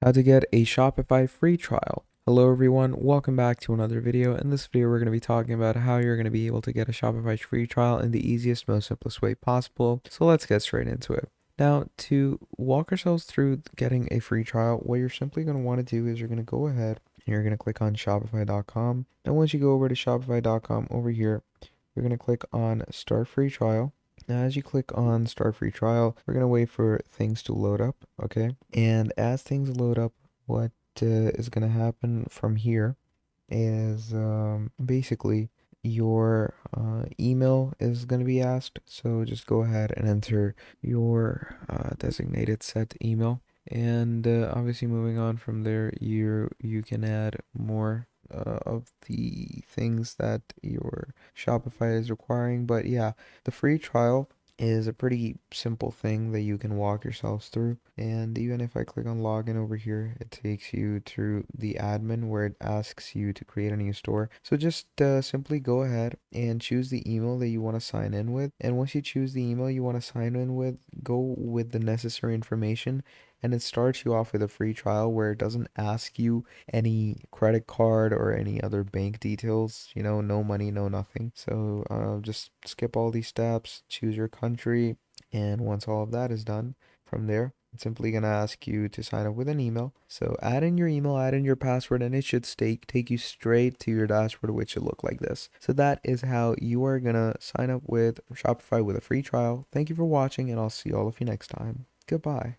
how to get a Shopify free trial. Hello everyone, welcome back to another video. In this video, we're going to be talking about how you're going to be able to get a Shopify free trial in the easiest, most simplest way possible. So let's get straight into it. Now, to walk ourselves through getting a free trial, what you're simply going to want to do is you're going to go ahead and you're going to click on shopify.com. And once you go over to shopify.com over here, you're going to click on start free trial. Now, as you click on start free trial, we're going to wait for things to load up, okay? And as things load up, what is going to happen from here is basically your email is going to be asked. So just go ahead and enter your designated set email. And obviously moving on from there, you can add more of the things that your Shopify is requiring. But yeah, the free trial is a pretty simple thing that you can walk yourselves through. And even if I click on login over here, it takes you to the admin where it asks you to create a new store. So just simply go ahead and choose the email that you want to sign in with. And once you choose the email you want to sign in with, go with the necessary information. And it starts you off with a free trial where it doesn't ask you any credit card or any other bank details, no money, no nothing. So just skip all these steps, choose your country, and once all of that is done, from there, it's simply going to ask you to sign up with an email. So add in your email, add in your password, and it should take you straight to your dashboard, which should look like this. So that is how you are going to sign up with Shopify with a free trial. Thank you for watching, and I'll see all of you next time. Goodbye.